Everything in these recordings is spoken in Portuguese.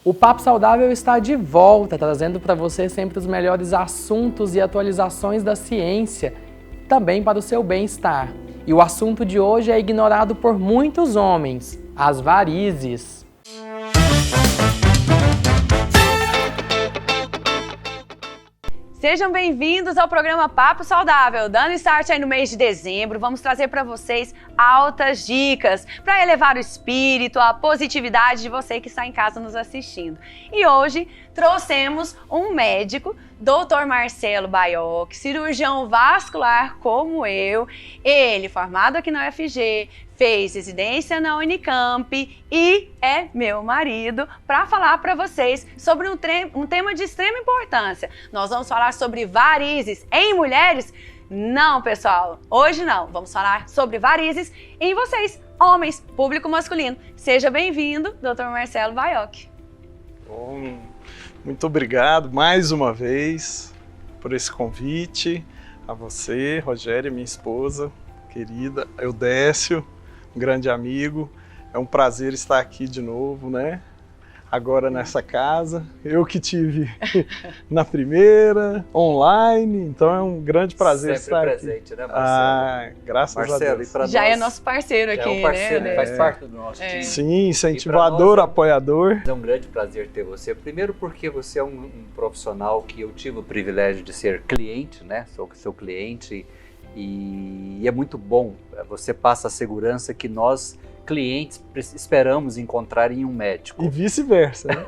O Papo Saudável está de volta, trazendo para você sempre os melhores assuntos e atualizações da ciência, também para o seu bem-estar. E o assunto de hoje é ignorado por muitos homens: as varizes. Sejam bem-vindos ao programa Papo Saudável. Dando start aí no mês de dezembro, vamos trazer para vocês altas dicas para elevar o espírito, a positividade de você que está em casa nos assistindo. E hoje trouxemos um médico, Dr. Marcelo Baiocchi, cirurgião vascular como eu. Ele, formado aqui na UFG, fez residência na Unicamp e é meu marido, para falar para vocês sobre um tema de extrema importância. Nós vamos falar sobre varizes em mulheres? Não, pessoal, hoje não. Vamos falar sobre varizes em vocês, homens, público masculino. Seja bem-vindo, Dr. Marcelo Baiocchi. Bom, muito obrigado mais uma vez por esse convite, a você, Rogério, minha esposa querida, Eudécio, um grande amigo. É um prazer estar aqui de novo, né? Agora nessa casa. Eu que tive na primeira, online, então é um grande prazer sempre estar presente, aqui. Né, Marcelo? Graças Marcelo, a Deus. E para Já nós, é nosso parceiro aqui, é um parceiro, né? faz parte do nosso time. Sim, incentivador, nós, apoiador. É um grande prazer ter você. Primeiro porque você é um profissional que eu tive o privilégio de ser cliente, né? Sou seu cliente e é muito bom. Você passa a segurança que nós, clientes, esperamos encontrar em um médico. E vice-versa, né?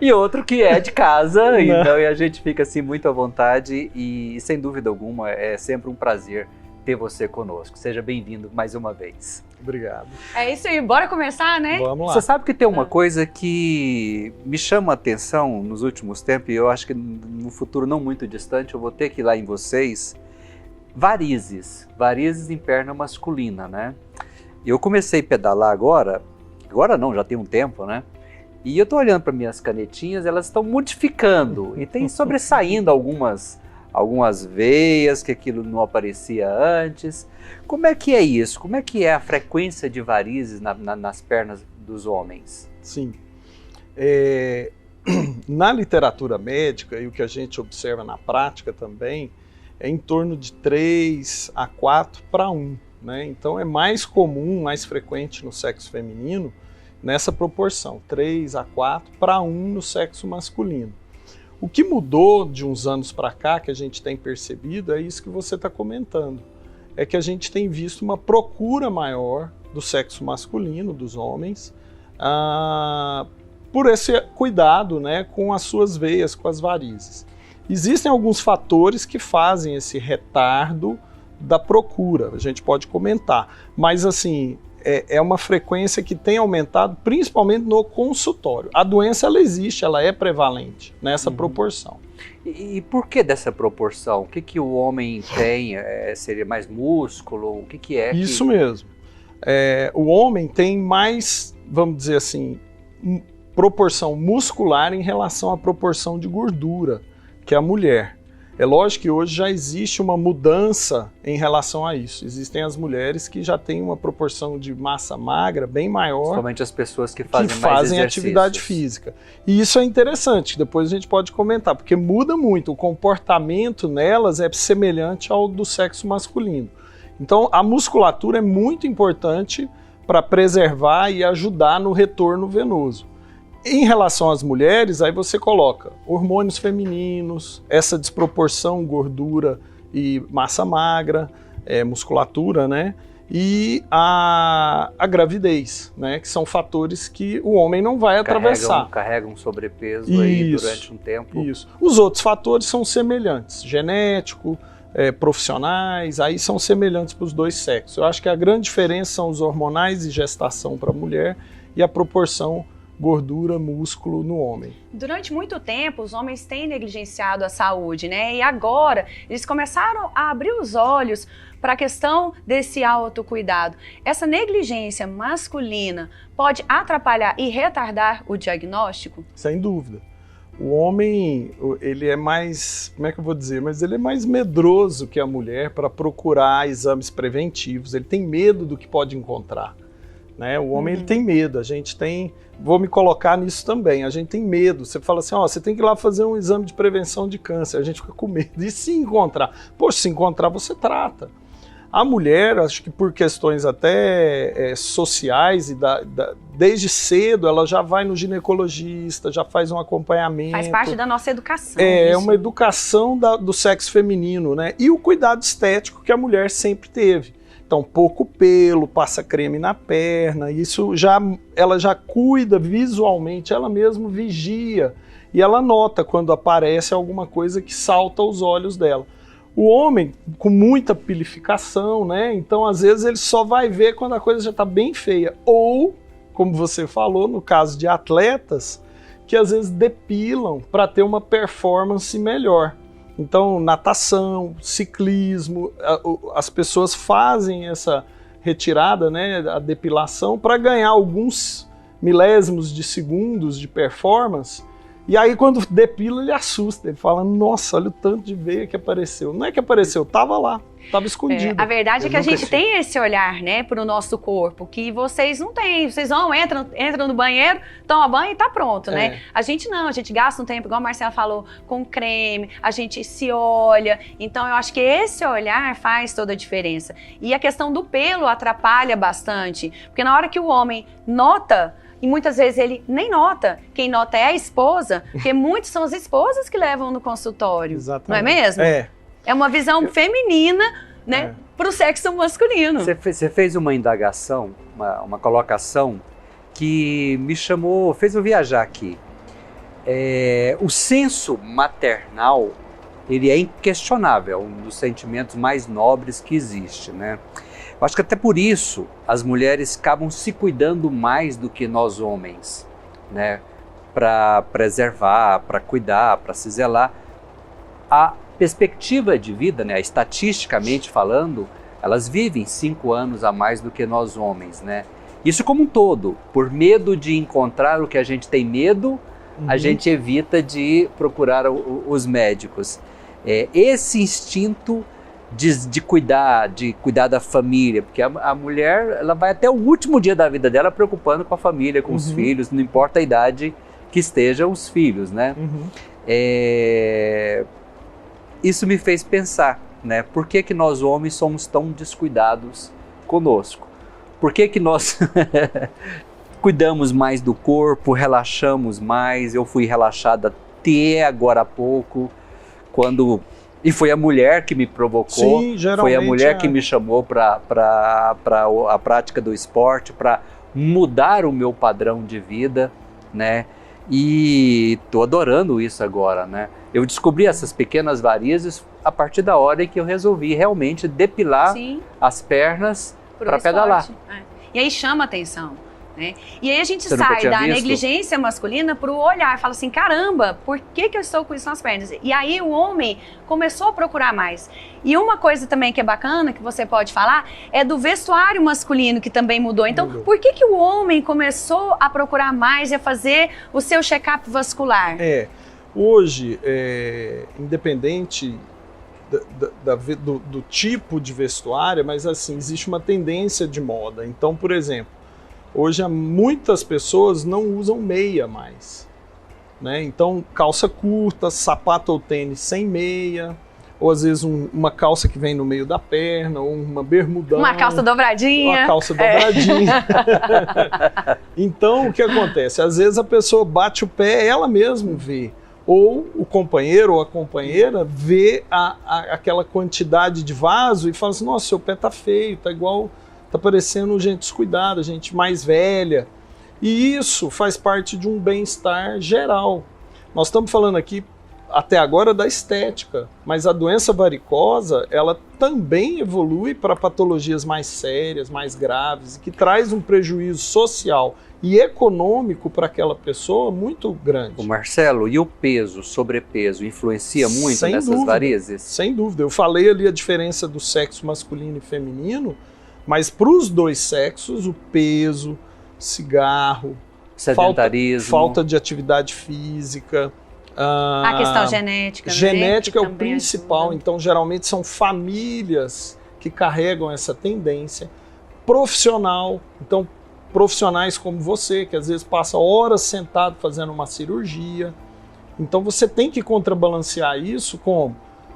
E outro que é de casa, então e a gente fica assim muito à vontade e sem dúvida alguma é sempre um prazer ter você conosco. Seja bem-vindo mais uma vez. Obrigado. É isso aí, bora começar, né? Vamos lá. Você sabe que tem uma coisa que me chama a atenção nos últimos tempos, e eu acho que no futuro não muito distante eu vou ter que ir lá em vocês. Varizes em perna masculina, né? Eu comecei a pedalar agora não, já tem um tempo, né? E eu tô olhando para minhas canetinhas, elas estão modificando e tem sobressaindo algumas veias que aquilo não aparecia antes. Como é que é isso? Como é que é a frequência de varizes nas pernas dos homens? Sim. Na literatura médica e o que a gente observa na prática também, é em torno de 3 a 4 para 1. Né? Então é mais comum, mais frequente no sexo feminino, nessa proporção, 3 a 4 para 1 no sexo masculino. O que mudou de uns anos para cá, que a gente tem percebido, é isso que você está comentando. É que a gente tem visto uma procura maior do sexo masculino, dos homens, por esse cuidado, né, com as suas veias, com as varizes. Existem alguns fatores que fazem esse retardo da procura, a gente pode comentar, mas assim, é uma frequência que tem aumentado principalmente no consultório. A doença, ela existe, ela é prevalente nessa proporção. E por que dessa proporção? O que o homem tem? Seria mais músculo? O que é? Isso mesmo. O homem tem mais, vamos dizer assim, proporção muscular em relação à proporção de gordura que a mulher. É lógico que hoje já existe uma mudança em relação a isso. Existem as mulheres que já têm uma proporção de massa magra bem maior. Somente as pessoas que fazem atividade física. E isso é interessante, depois a gente pode comentar, porque muda muito. O comportamento nelas é semelhante ao do sexo masculino. Então a musculatura é muito importante para preservar e ajudar no retorno venoso. Em relação às mulheres, aí você coloca hormônios femininos, essa desproporção gordura e massa magra, musculatura, né? E a gravidez, né? Que são fatores que o homem não vai atravessar. Carregam sobrepeso aí durante um tempo. Isso. Os outros fatores são semelhantes, genético, profissionais, aí são semelhantes para os dois sexos. Eu acho que a grande diferença são os hormonais e gestação para a mulher e a proporção gordura, músculo no homem. Durante muito tempo, os homens têm negligenciado a saúde, né? E agora, eles começaram a abrir os olhos para a questão desse autocuidado. Essa negligência masculina pode atrapalhar e retardar o diagnóstico? Sem dúvida. O homem, ele é mais, como é que eu vou dizer, mas ele é mais medroso que a mulher para procurar exames preventivos. Ele tem medo do que pode encontrar, né? O homem ele tem medo, a gente tem, vou me colocar nisso também, a gente tem medo. Você fala assim, ó, você tem que ir lá fazer um exame de prevenção de câncer, a gente fica com medo. E se encontrar? Poxa, se encontrar você trata. A mulher, acho que por questões até sociais, e desde cedo ela já vai no ginecologista, já faz um acompanhamento. Faz parte da nossa educação. É uma educação do sexo feminino, né? E o cuidado estético que a mulher sempre teve. Então, pouco pelo, passa creme na perna, isso ela já cuida visualmente, ela mesma vigia. E ela nota quando aparece alguma coisa que salta aos olhos dela. O homem, com muita pilificação, né? Então, às vezes, ele só vai ver quando a coisa já está bem feia. Ou, como você falou, no caso de atletas, que às vezes depilam para ter uma performance melhor. Então, natação, ciclismo, as pessoas fazem essa retirada, né? A depilação, para ganhar alguns milésimos de segundos de performance. E aí, quando depila, ele assusta. Ele fala, nossa, olha o tanto de veia que apareceu. Não é que apareceu, estava lá, estava escondido. A verdade é que a gente tem esse olhar, né, para o nosso corpo, que vocês não têm. Vocês entram no banheiro, tomam banho e tá pronto, né? A gente não, a gente gasta um tempo, igual a Marcela falou, com creme, a gente se olha. Então, eu acho que esse olhar faz toda a diferença. E a questão do pelo atrapalha bastante, porque na hora que o homem nota, e muitas vezes ele nem nota. Quem nota é a esposa, porque muitas são as esposas que levam no consultório. Exatamente. Não é mesmo? É uma visão feminina, né, para o sexo masculino. Você fez uma indagação, uma colocação que me chamou, fez eu viajar aqui. O senso maternal, ele é inquestionável, um dos sentimentos mais nobres que existe, né? Eu acho que até por isso as mulheres acabam se cuidando mais do que nós homens, né? Para preservar, para cuidar, para se zelar. A perspectiva de vida, né? Estatisticamente falando, elas vivem 5 anos a mais do que nós homens, né? Isso como um todo, por medo de encontrar o que a gente tem medo, a gente evita de procurar os médicos. Esse instinto de cuidar da família, porque a mulher ela vai até o último dia da vida dela preocupando com a família, com os filhos, não importa a idade que estejam os filhos, né? Isso me fez pensar, né? Por que nós homens somos tão descuidados conosco? Por que nós cuidamos mais do corpo, relaxamos mais? Eu fui relaxada até agora há pouco, e foi a mulher que me provocou. Sim, foi a mulher que me chamou para a prática do esporte, para mudar o meu padrão de vida, né? E estou adorando isso agora, né? Eu descobri essas pequenas varizes a partir da hora em que eu resolvi realmente depilar as pernas para pedalar. E aí chama atenção, né? E aí a gente sai da negligência masculina para o olhar, fala assim, caramba, por que eu estou com isso nas pernas? E aí o homem começou a procurar mais. E uma coisa também que é bacana, que você pode falar, é do vestuário masculino, que também mudou. Então, por que o homem começou a procurar mais e a fazer o seu check-up vascular? Hoje, independente do tipo de vestuário, mas assim, existe uma tendência de moda. Então, por exemplo, hoje muitas pessoas não usam meia mais, né? Então, calça curta, sapato ou tênis sem meia, ou às vezes uma calça que vem no meio da perna, ou uma bermudão. Uma calça dobradinha. Uma calça dobradinha. Então, o que acontece? Às vezes a pessoa bate o pé, ela mesma vê. Ou o companheiro ou a companheira vê aquela quantidade de vaso e fala assim, nossa, seu pé tá feio, tá igual... Tá parecendo gente descuidada, gente mais velha. E isso faz parte de um bem-estar geral. Nós estamos falando aqui, até agora da estética, mas a doença varicosa, ela também evolui para patologias mais sérias, mais graves, que traz um prejuízo social e econômico para aquela pessoa muito grande. O Marcelo, e o peso, sobrepeso, influencia muito Sem nessas dúvida, varizes? Sem dúvida. Eu falei ali a diferença do sexo masculino e feminino, mas para os dois sexos, o peso, cigarro, sedentarismo, falta de atividade física, a questão genética, né? Genética é o também principal, ajuda. então geralmente são famílias que carregam essa tendência. Profissional, então profissionais como você, que às vezes passa horas sentado fazendo uma cirurgia. Então você tem que contrabalancear isso com,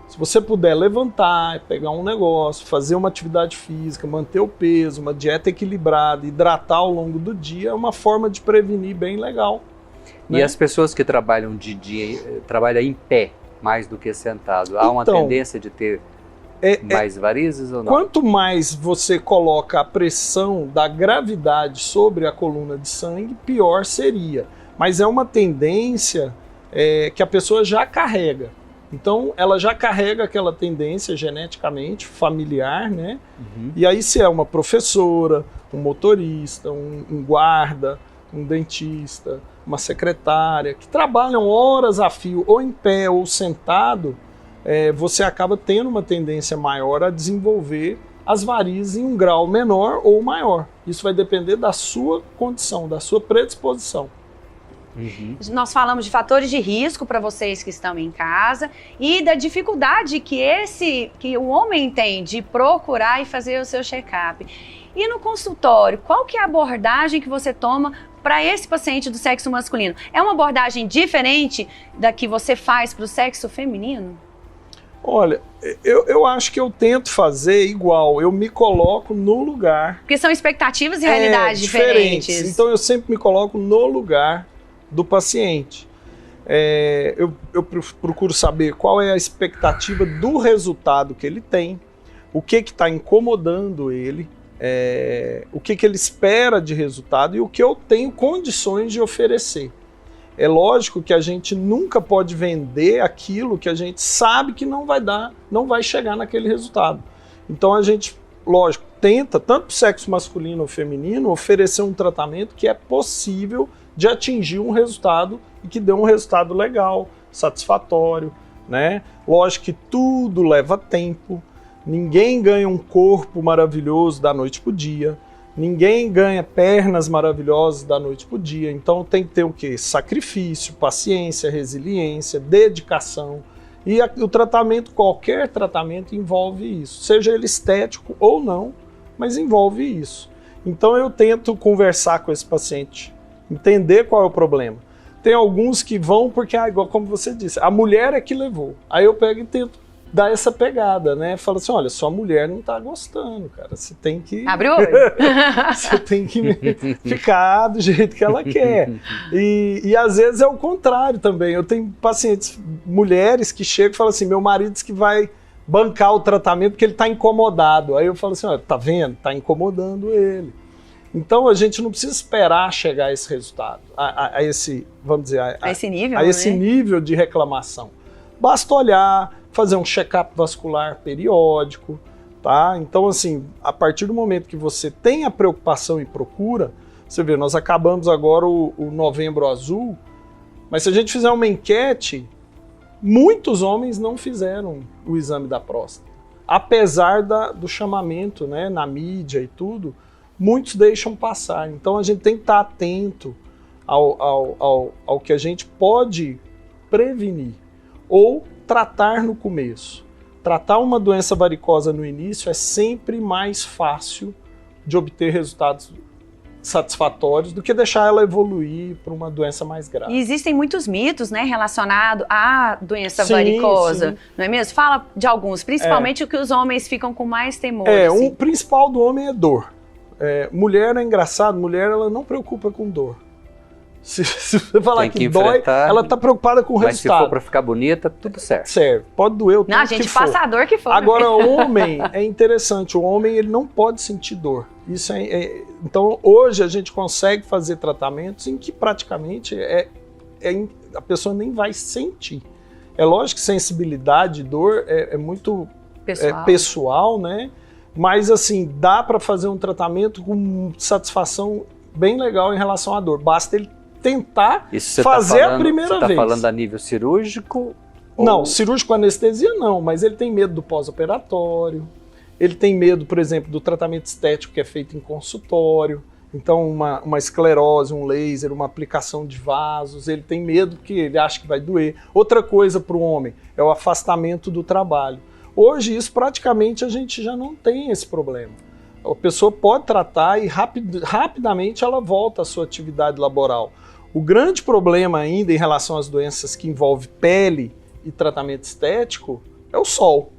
se você puder levantar, pegar um negócio, fazer uma atividade física, manter o peso, uma dieta equilibrada, hidratar ao longo do dia, é uma forma de prevenir bem legal. E né? as pessoas que trabalham de dia, trabalham em pé mais do que sentado, há uma Então, tendência de ter mais varizes ou não? Quanto mais você coloca a pressão da gravidade sobre a coluna de sangue, pior seria. Mas é uma tendência que a pessoa já carrega. Então, ela já carrega aquela tendência geneticamente familiar, né? Uhum. E aí, se é uma professora, um motorista, um guarda, um dentista, uma secretária, que trabalham horas a fio, ou em pé ou sentado, você acaba tendo uma tendência maior a desenvolver as varizes em um grau menor ou maior. Isso vai depender da sua condição, da sua predisposição. Uhum. Nós falamos de fatores de risco para vocês que estão em casa e da dificuldade que o homem tem de procurar e fazer o seu check-up. E no consultório, qual que é a abordagem que você toma para esse paciente do sexo masculino? É uma abordagem diferente da que você faz para o sexo feminino? Olha, eu acho que eu tento fazer igual, eu me coloco no lugar. Porque são expectativas e realidades diferentes. Então eu sempre me coloco no lugar do paciente. Eu procuro saber qual é a expectativa do resultado que ele tem, o que está incomodando ele, o que ele espera de resultado e o que eu tenho condições de oferecer. É lógico que a gente nunca pode vender aquilo que a gente sabe que não vai chegar naquele resultado. Então a gente, lógico, tenta, tanto para o sexo masculino ou feminino, oferecer um tratamento que é possível de atingir um resultado e que dê um resultado legal, satisfatório, né? Lógico que tudo leva tempo, ninguém ganha um corpo maravilhoso da noite para o dia, ninguém ganha pernas maravilhosas da noite para o dia, então tem que ter o quê? Sacrifício, paciência, resiliência, dedicação. E o tratamento, qualquer tratamento envolve isso, seja ele estético ou não, mas envolve isso. Então eu tento conversar com esse paciente, entender qual é o problema. Tem alguns que vão porque, igual como você disse, a mulher é que levou. Aí eu pego e tento dar essa pegada, né? Fala assim, olha, sua mulher não tá gostando, cara. Você tem que... Abre o olho. Você tem que ficar do jeito que ela quer. E às vezes é o contrário também. Eu tenho pacientes, mulheres que chegam e falam assim, meu marido diz que vai bancar o tratamento porque ele tá incomodado. Aí eu falo assim, olha, tá vendo? Tá incomodando ele. Então a gente não precisa esperar chegar a esse resultado, a esse, vamos dizer, a esse nível, a esse né? nível de reclamação. Basta olhar, fazer um check-up vascular periódico, tá? Então assim, a partir do momento que você tem a preocupação e procura, você vê, nós acabamos agora o Novembro Azul, mas se a gente fizer uma enquete, muitos homens não fizeram o exame da próstata. Apesar do chamamento, né, na mídia e tudo, muitos deixam passar. Então a gente tem que estar atento ao que a gente pode prevenir ou tratar no começo. Tratar uma doença varicosa no início é sempre mais fácil de obter resultados satisfatórios do que deixar ela evoluir para uma doença mais grave. E existem muitos mitos, né, relacionados à doença varicosa, sim. Não é mesmo? Fala de alguns, principalmente o que os homens ficam com mais temor. O principal do homem é dor. Mulher é engraçado, mulher ela não preocupa com dor. Se você falar que dói, ela está preocupada com o resultado. Mas se for para ficar bonita, tudo certo. Serve, pode doer o tanto Não, a gente que for. passa a dor que for. Agora, o homem, é interessante, o homem ele não pode sentir dor. Isso então, hoje a gente consegue fazer tratamentos em que praticamente a pessoa nem vai sentir. É lógico que sensibilidade e dor é muito pessoal, né? Mas assim, dá para fazer um tratamento com satisfação bem legal em relação à dor. Basta ele tentar fazer a primeira vez. Você está falando a nível cirúrgico? Não, cirúrgico anestesia não, mas ele tem medo do pós-operatório, ele tem medo, por exemplo, do tratamento estético que é feito em consultório, então uma esclerose, um laser, uma aplicação de vasos, ele tem medo porque ele acha que vai doer. Outra coisa para o homem é o afastamento do trabalho. Hoje isso praticamente a gente já não tem esse problema. A pessoa pode tratar e rapidamente ela volta à sua atividade laboral. O grande problema ainda em relação às doenças que envolvem pele e tratamento estético é o sol,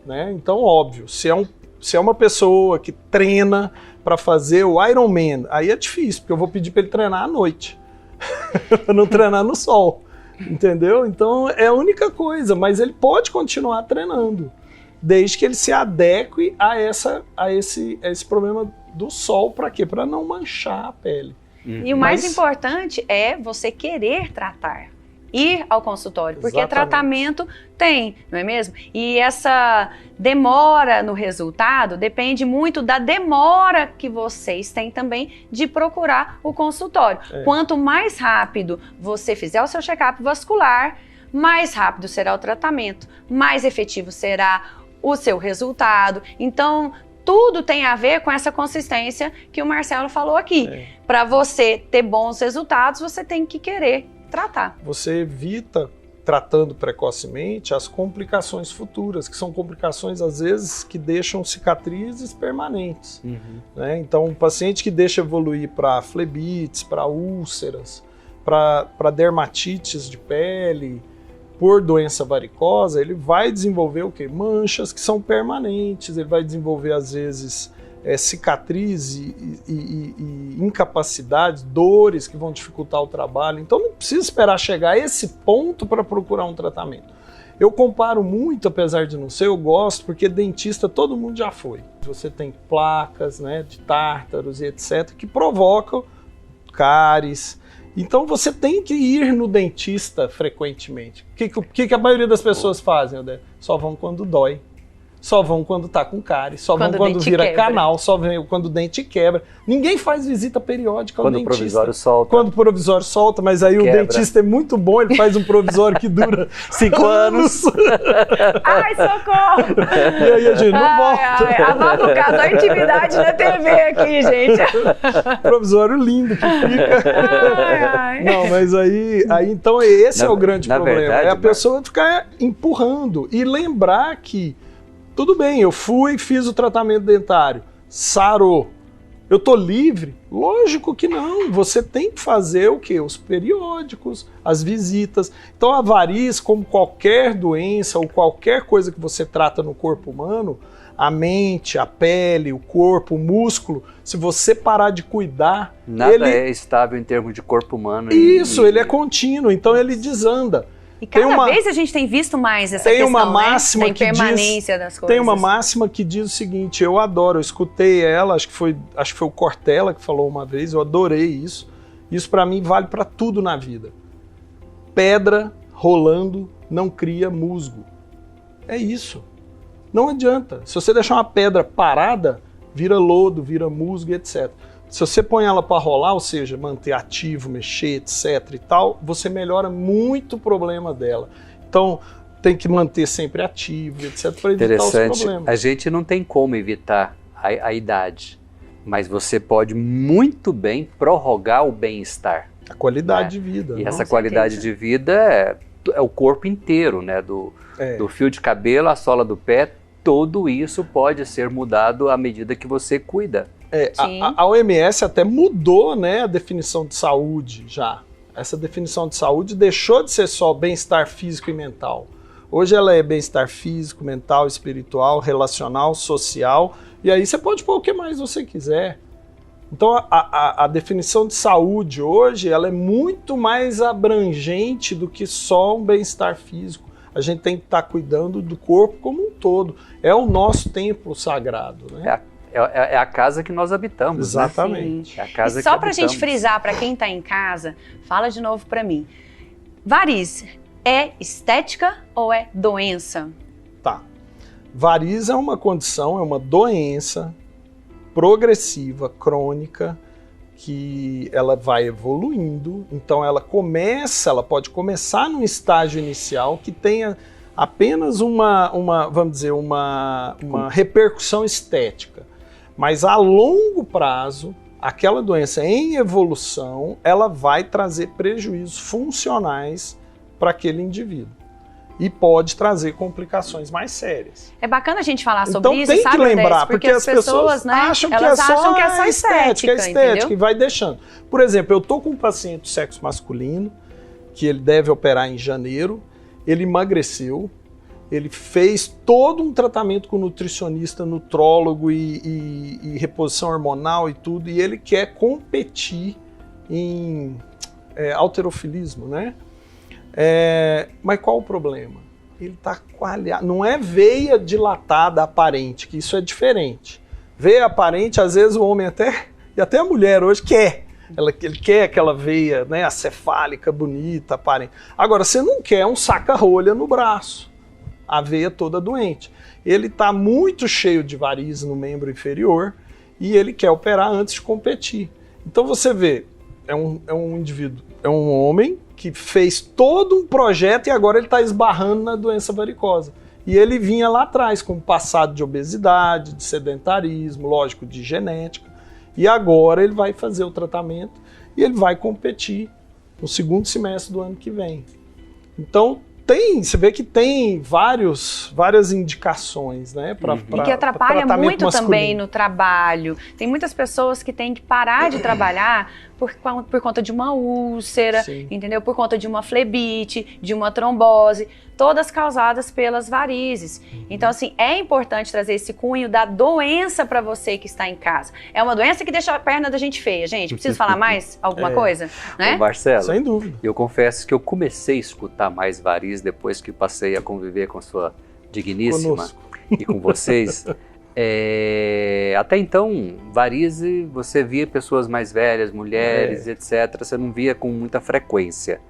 né? Então, óbvio, se é uma pessoa que treina para fazer o Ironman, aí é difícil, porque eu vou pedir para ele treinar à noite, para não treinar no sol, entendeu? Então, é a única coisa, mas ele pode continuar treinando, desde que ele se adeque a esse problema do sol. Para quê? Para não manchar a pele. E o mais importante é você querer tratar, ir ao consultório, porque tratamento tem, não é mesmo? E essa demora no resultado depende muito da demora que vocês têm também de procurar o consultório. Quanto mais rápido você fizer o seu check-up vascular, mais rápido será o tratamento, mais efetivo será o seu resultado. Então, tudo tem a ver com essa consistência que o Marcelo falou aqui. Para você ter bons resultados, você tem que querer tratar. Você evita, tratando precocemente, as complicações futuras, que são complicações, às vezes, que deixam cicatrizes permanentes. Né? Então, um paciente que deixa evoluir para flebites, para úlceras, para dermatites de pele, por doença varicosa, ele vai desenvolver o quê? Manchas que são permanentes, ele vai desenvolver, às vezes, cicatrizes e incapacidades, dores que vão dificultar o trabalho. Então não precisa esperar chegar a esse ponto para procurar um tratamento. Eu comparo muito, apesar de não ser, eu gosto, porque dentista todo mundo já foi. Você tem placas, né, de tártaros e etc., que provocam cáries. Então você tem que ir no dentista frequentemente. O que a maioria das pessoas fazem, Odé? Só vão quando dói. Só vão quando tá com cárie, só vão quando vira canal, só vem quando o dente quebra. Ninguém faz visita periódica ao dentista. Quando o provisório solta. Quando o provisório solta, mas aí quebra. O dentista é muito bom, ele faz um provisório que dura 5 anos. Ai, socorro! E aí a gente não volta. Abaixa o caso, a intimidade da TV aqui, gente. Provisório lindo que fica. Não, mas aí então esse é o grande problema. Verdade, é a pessoa ficar empurrando e lembrar que tudo bem, eu fui e fiz o tratamento dentário, sarou. Eu tô livre? Lógico que não. Você tem que fazer o quê? Os periódicos, as visitas. Então a variz, como qualquer doença ou qualquer coisa que você trata no corpo humano, a mente, a pele, o corpo, o músculo, se você parar de cuidar... Nada é estável em termos de corpo humano. Isso, ele é contínuo, então ele desanda. E cada vez a gente tem visto mais essa questão, uma máxima, né? Da impermanência das coisas. Tem uma máxima que diz o seguinte, eu adoro, eu escutei ela, acho que foi o Cortella que falou uma vez, eu adorei isso. Isso para mim vale para tudo na vida. Pedra rolando não cria musgo. É isso. Não adianta. Se você deixar uma pedra parada, vira lodo, vira musgo, etc. Se você põe ela para rolar, ou seja, manter ativo, mexer, etc e tal, você melhora muito o problema dela. Então, tem que manter sempre ativo, etc, para evitar os problemas. A gente não tem como evitar a idade, mas você pode muito bem prorrogar o bem-estar. A qualidade de vida. E essa qualidade de vida é o corpo inteiro, né? Do fio de cabelo à sola do pé, tudo isso pode ser mudado à medida que você cuida. A OMS até mudou, né, a definição de saúde já. Essa definição de saúde deixou de ser só bem-estar físico e mental. Hoje ela é bem-estar físico, mental, espiritual, relacional, social, e aí você pode pôr o que mais você quiser. Então a definição de saúde hoje ela é muito mais abrangente do que só um bem-estar físico. A gente tem que estar cuidando do corpo como um todo. É o nosso templo sagrado, né? É a casa que nós habitamos. Exatamente. Né? É a casa e só para a gente frisar, para quem está em casa, fala de novo para mim. Variz é estética ou é doença? Tá. Varizes é uma condição, é uma doença progressiva, crônica, que ela vai evoluindo, então ela pode começar num estágio inicial que tenha apenas vamos dizer, uma repercussão estética, mas a longo prazo, aquela doença em evolução, ela vai trazer prejuízos funcionais para aquele indivíduo. E pode trazer complicações mais sérias. É bacana a gente falar sobre então, isso, tem sabe, que lembrar, Odécio? porque as pessoas né, acham que elas é acham que é só estética, entendeu? e vai deixando. Por exemplo, eu tô com um paciente do sexo masculino, que ele deve operar em janeiro, ele emagreceu, ele fez todo um tratamento com nutricionista, nutrólogo e reposição hormonal e tudo, e ele quer competir em halterofilismo, né? Mas qual o problema? Ele está coalhado. Não é veia dilatada aparente, que isso é diferente. Veia aparente, às vezes o homem e até a mulher hoje quer. Ele quer aquela veia, né, acefálica, bonita, aparente. Agora, você não quer um saca-rolha no braço, a veia toda doente. Ele está muito cheio de varizes no membro inferior e ele quer operar antes de competir. Então você vê, é um indivíduo, é um homem que fez todo um projeto e agora ele está esbarrando na doença varicosa. E ele vinha lá atrás com um passado de obesidade, de sedentarismo, lógico, de genética. E agora ele vai fazer o tratamento e ele vai competir no segundo semestre do ano que vem. Então, você vê que tem várias indicações, né? E que atrapalha muito masculino. Também no trabalho. Tem muitas pessoas que têm que parar de trabalhar por conta de uma úlcera, sim, entendeu? Por conta de uma flebite, de uma trombose, todas causadas pelas varizes. Então, assim, é importante trazer esse cunho da doença para você que está em casa. É uma doença que deixa a perna da gente feia, gente. Preciso falar mais alguma coisa? Né? Ô Marcelo, sem dúvida. Eu confesso que eu comecei a escutar mais varizes depois que passei a conviver com sua digníssima conosco. E com vocês. Até então, varize, você via pessoas mais velhas, mulheres, etc. Você não via com muita frequência.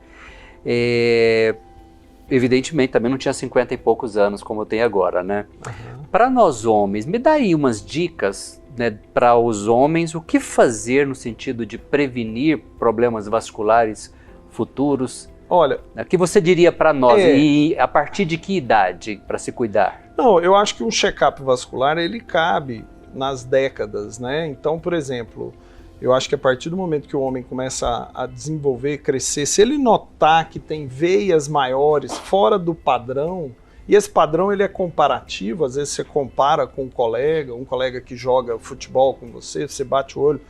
Evidentemente, também não tinha 50 e poucos anos como eu tenho agora, né? Uhum. Para nós homens, me dá aí umas dicas, né, para os homens, o que fazer no sentido de prevenir problemas vasculares futuros? Olha, o que você diria para nós e a partir de que idade para se cuidar? Não, eu acho que um check-up vascular ele cabe nas décadas, né? Então, por exemplo, eu acho que a partir do momento que o homem começa a desenvolver, crescer, se ele notar que tem veias maiores fora do padrão, e esse padrão ele é comparativo, às vezes você compara com um colega que joga futebol com você, você bate o olho.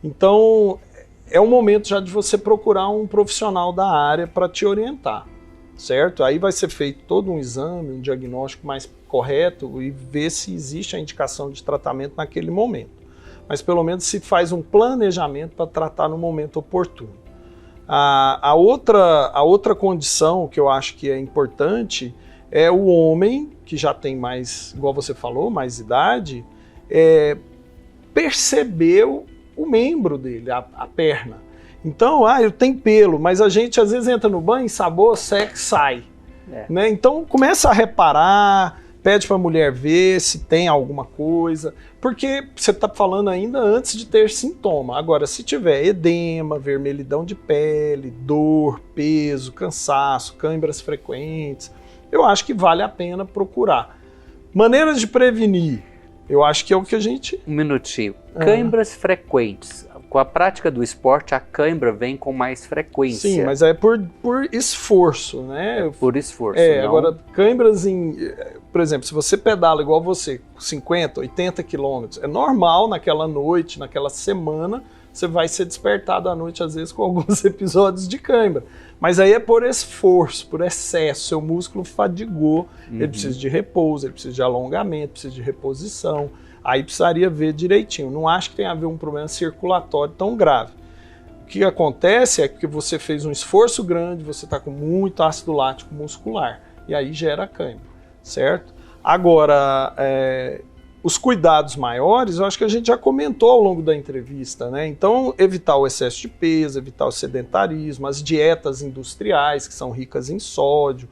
Então, é o momento já de você procurar um profissional da área para te orientar, certo? Aí vai ser feito todo um exame, um diagnóstico mais correto e ver se existe a indicação de tratamento naquele momento. Mas pelo menos se faz um planejamento para tratar no momento oportuno. A outra condição que eu acho que é importante é o homem, que já tem mais, igual você falou, mais idade, perceber o membro dele, a perna. Então, eu tenho pelo, mas a gente às vezes entra no banho, ensaboa, seca e sai. Né? Então começa a reparar, pede para a mulher ver se tem alguma coisa, porque você está falando ainda antes de ter sintoma. Agora, se tiver edema, vermelhidão de pele, dor, peso, cansaço, câimbras frequentes, eu acho que vale a pena procurar. Maneiras de prevenir, eu acho que é o que a gente... Um minutinho. Câimbras frequentes. Com a prática do esporte, a câimbra vem com mais frequência. Sim, mas é por esforço, né? Por esforço, não... Agora, câimbras por exemplo, se você pedala igual você, 50, 80 quilômetros, é normal naquela noite, naquela semana, você vai ser despertado à noite, às vezes, com alguns episódios de câimbra. Mas aí é por esforço, por excesso, seu músculo fadigou, ele precisa de repouso, ele precisa de alongamento, precisa de reposição. Aí precisaria ver direitinho. Não acho que tenha a ver um problema circulatório tão grave. O que acontece é que você fez um esforço grande, você está com muito ácido lático muscular, e aí gera câimbra, certo? Agora, os cuidados maiores, eu acho que a gente já comentou ao longo da entrevista, né? Então, evitar o excesso de peso, evitar o sedentarismo, as dietas industriais, que são ricas em sódio,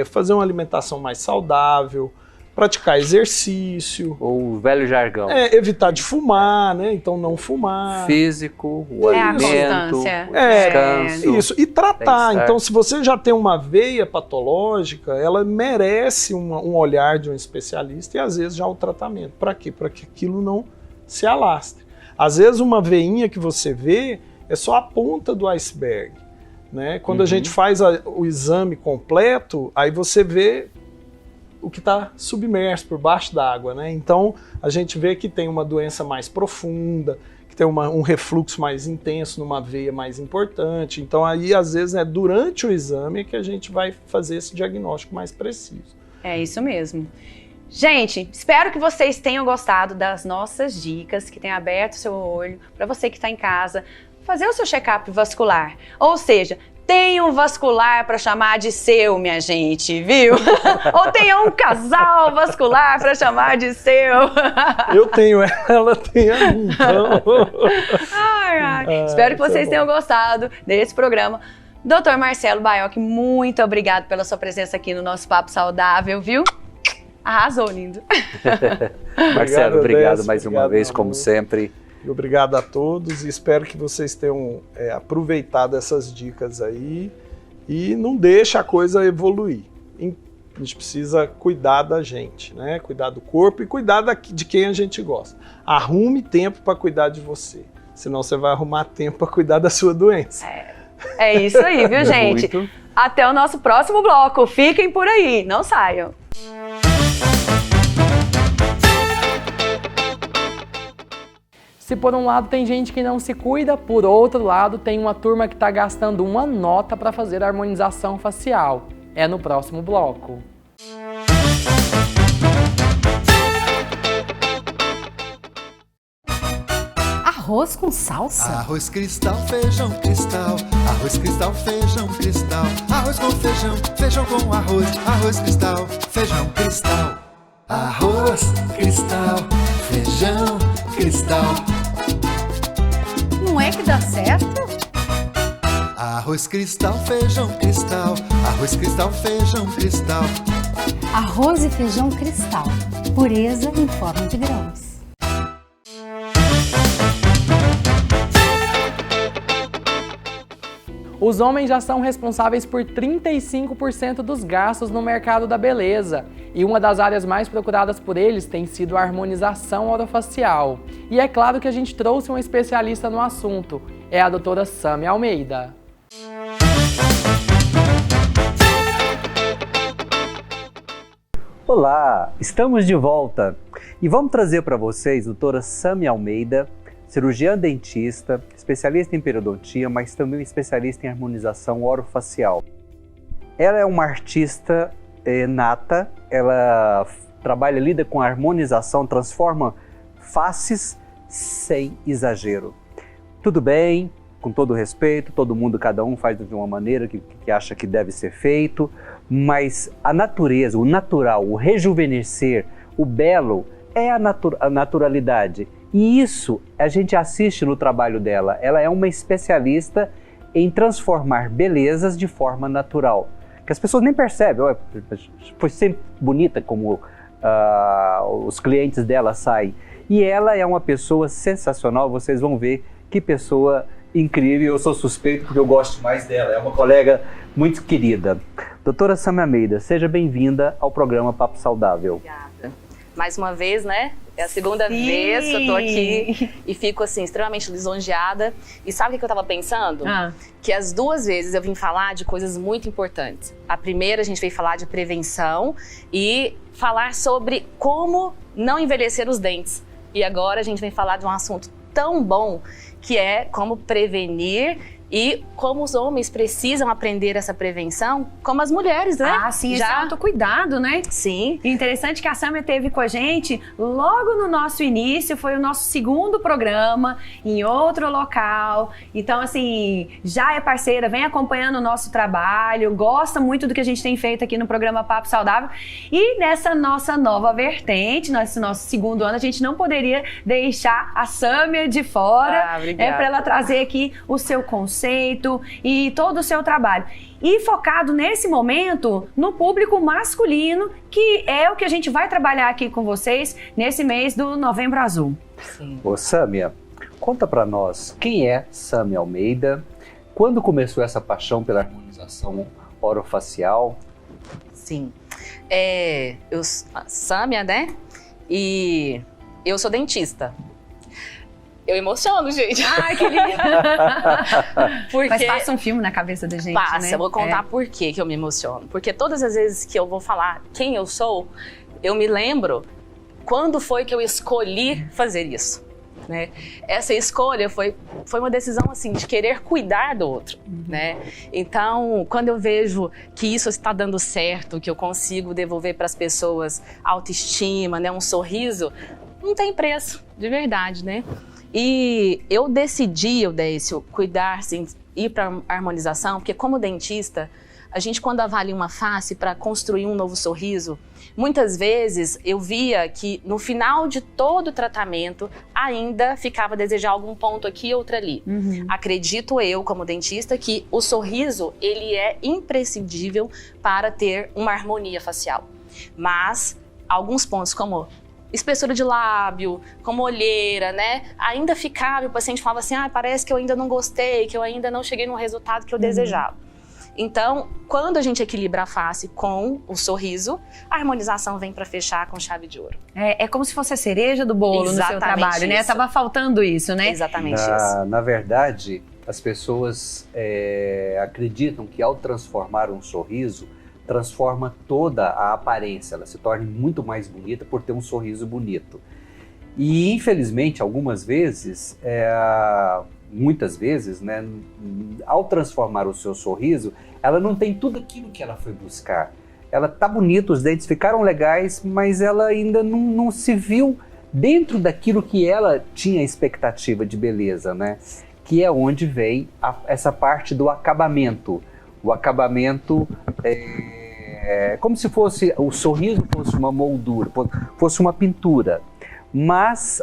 fazer uma alimentação mais saudável, praticar exercício. O velho jargão. Evitar de fumar, né? Então não fumar. Físico, o alimento, o descanso. Isso, e tratar. Então se você já tem uma veia patológica, ela merece um olhar de um especialista e às vezes já o tratamento. Para quê? Para que aquilo não se alastre. Às vezes uma veinha que você vê é só a ponta do iceberg, né? Quando a gente faz o exame completo, aí você vê o que está submerso por baixo d'água, né? Então a gente vê que tem uma doença mais profunda, que tem um refluxo mais intenso numa veia mais importante. Então aí às vezes durante o exame é que a gente vai fazer esse diagnóstico mais preciso. É isso mesmo. Gente, espero que vocês tenham gostado das nossas dicas, que tenham aberto o seu olho para você que está em casa fazer o seu check-up vascular. Ou seja, tenha um vascular para chamar de seu, minha gente, viu? Ou tenha um casal vascular para chamar de seu. Eu tenho ela tem a mim. Então... Espero que vocês tenham gostado desse programa. Dr. Marcelo Baiocchi, muito obrigado pela sua presença aqui no nosso Papo Saudável, viu? Arrasou, lindo. Marcelo, obrigado mais uma vez, como sempre. E obrigado a todos e espero que vocês tenham aproveitado essas dicas aí e não deixe a coisa evoluir. A gente precisa cuidar da gente, né? Cuidar do corpo e cuidar de quem a gente gosta. Arrume tempo para cuidar de você, senão você vai arrumar tempo para cuidar da sua doença. É isso aí, viu, gente? Muito. Até o nosso próximo bloco. Fiquem por aí, não saiam. Se por um lado tem gente que não se cuida, por outro lado tem uma turma que está gastando uma nota para fazer a harmonização facial. É no próximo bloco. Arroz com salsa? Arroz cristal, feijão cristal. Arroz cristal, feijão cristal. Arroz com feijão, feijão com arroz. Arroz cristal, feijão cristal. Arroz cristal, feijão cristal. Não é que dá certo? Arroz cristal, feijão cristal. Arroz cristal, feijão cristal. Arroz e feijão cristal. Pureza em forma de grãos. Os homens já são responsáveis por 35% dos gastos no mercado da beleza. E uma das áreas mais procuradas por eles tem sido a harmonização orofacial. E é claro que a gente trouxe uma especialista no assunto. É a doutora Sâmia Almeida. Olá, estamos de volta. E vamos trazer para vocês a doutora Sâmia Almeida, cirurgiã dentista, especialista em periodontia, mas também especialista em harmonização orofacial. Ela é uma artista nata, ela lida com harmonização, transforma faces sem exagero. Tudo bem, com todo respeito, todo mundo, cada um faz de uma maneira que acha que deve ser feito, mas a natureza, o natural, o rejuvenescer, o belo é a naturalidade. E isso a gente assiste no trabalho dela. Ela é uma especialista em transformar belezas de forma natural. Que as pessoas nem percebem. Foi sempre bonita como os clientes dela saem. E ela é uma pessoa sensacional. Vocês vão ver que pessoa incrível. Eu sou suspeito porque eu gosto mais dela. É uma colega muito querida. Doutora Sâmia Almeida, seja bem-vinda ao programa Papo Saudável. Obrigada. Mais uma vez, né? É a segunda vez que eu tô aqui e fico, assim, extremamente lisonjeada. E sabe o que eu tava pensando? Que as duas vezes eu vim falar de coisas muito importantes. A primeira, a gente veio falar de prevenção e falar sobre como não envelhecer os dentes. E agora a gente vem falar de um assunto tão bom que é como prevenir E como os homens precisam aprender essa prevenção, como as mulheres, né? Ah, sim, esse autocuidado, né? Sim. Interessante que a Sâmia teve com a gente logo no nosso início, foi o nosso segundo programa, em outro local. Então, assim, já é parceira, vem acompanhando o nosso trabalho, gosta muito do que a gente tem feito aqui no programa Papo Saudável. E nessa nossa nova vertente, nesse nosso segundo ano, a gente não poderia deixar a Sâmia de fora, para ela trazer aqui o seu conceito e todo o seu trabalho. E focado nesse momento no público masculino, que é o que a gente vai trabalhar aqui com vocês nesse mês do Novembro Azul. Sim. Ô Sâmia, conta pra nós, quem é Sâmia Almeida? Quando começou essa paixão pela harmonização orofacial? Sim. Eu sou a Sâmia, né? E eu sou dentista. Eu emociono, gente. Ai, que lindo! Porque... Mas passa um filme na cabeça da gente, passa, né? Eu vou contar por que eu me emociono. Porque todas as vezes que eu vou falar quem eu sou, eu me lembro quando foi que eu escolhi fazer isso, né? Essa escolha foi uma decisão, assim, de querer cuidar do outro, né? Então, quando eu vejo que isso está dando certo, que eu consigo devolver para as pessoas autoestima, né? Um sorriso, não tem preço, de verdade, né? E eu decidi, Eudécio, cuidar, sim, ir para a harmonização, porque como dentista, a gente quando avalia uma face para construir um novo sorriso, muitas vezes eu via que no final de todo o tratamento ainda ficava a desejar algum ponto aqui e outro ali. Acredito eu, como dentista, que o sorriso ele é imprescindível para ter uma harmonia facial. Mas alguns pontos como espessura de lábio, como olheira, né? Ainda ficava, o paciente falava assim, parece que eu ainda não gostei, que eu ainda não cheguei no resultado que eu desejava. Então, quando a gente equilibra a face com o sorriso, a harmonização vem para fechar com chave de ouro. É como se fosse a cereja do bolo no seu trabalho, né? Tava faltando isso, né? Exatamente isso. Na verdade, as pessoas acreditam que ao transformar um sorriso, transforma toda a aparência, ela se torna muito mais bonita por ter um sorriso bonito. E infelizmente, algumas vezes, muitas vezes, né, ao transformar o seu sorriso, ela não tem tudo aquilo que ela foi buscar. Ela tá bonita, os dentes ficaram legais, mas ela ainda não se viu dentro daquilo que ela tinha expectativa de beleza, né? Que é onde vem essa parte do acabamento. O acabamento como se fosse o sorriso fosse uma moldura, fosse uma pintura, mas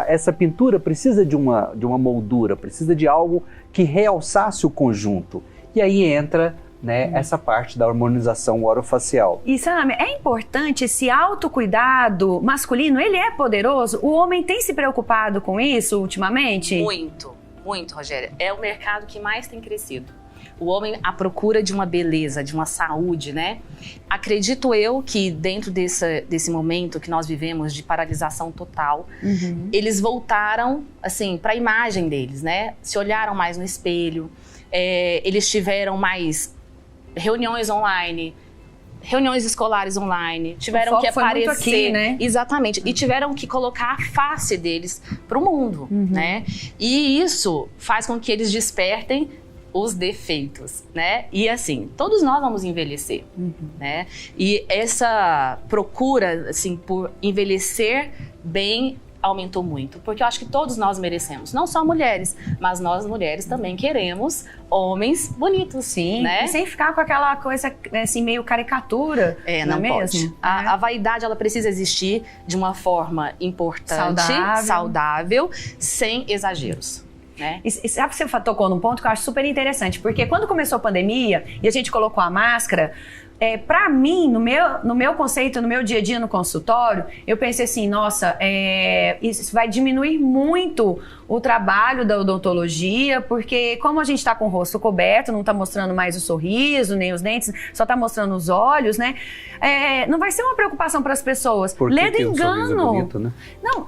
essa pintura precisa de uma moldura, precisa de algo que realçasse o conjunto. E aí entra, né, essa parte da harmonização orofacial. E Sâmia, é importante esse autocuidado masculino, ele é poderoso? O homem tem se preocupado com isso ultimamente? Muito, muito, Rogéria. É o mercado que mais tem crescido. O homem à procura de uma beleza, de uma saúde, né? Acredito eu que dentro desse momento que nós vivemos de paralisação total, eles voltaram, assim, para a imagem deles, né? Se olharam mais no espelho, eles tiveram mais reuniões online, reuniões escolares online, tiveram que aparecer, muito aqui, né? Exatamente, e tiveram que colocar a face deles para o mundo, né? E isso faz com que eles despertem os defeitos, né? E assim, todos nós vamos envelhecer, né? E essa procura, assim, por envelhecer bem aumentou muito, porque eu acho que todos nós merecemos, não só mulheres, mas nós mulheres também queremos homens bonitos, sim, né? E sem ficar com aquela coisa assim meio caricatura, não é pode. Mesmo? A vaidade ela precisa existir de uma forma importante, saudável, sem exageros. Né? E sabe que você tocou num ponto que eu acho super interessante, porque quando começou a pandemia e a gente colocou a máscara, para mim, no meu conceito, no meu dia a dia no consultório, eu pensei assim, nossa, isso vai diminuir muito o trabalho da odontologia, porque como a gente está com o rosto coberto, não está mostrando mais o sorriso, nem os dentes, só está mostrando os olhos, né? Não vai ser uma preocupação para as pessoas. Lê do engano. Bonito, né?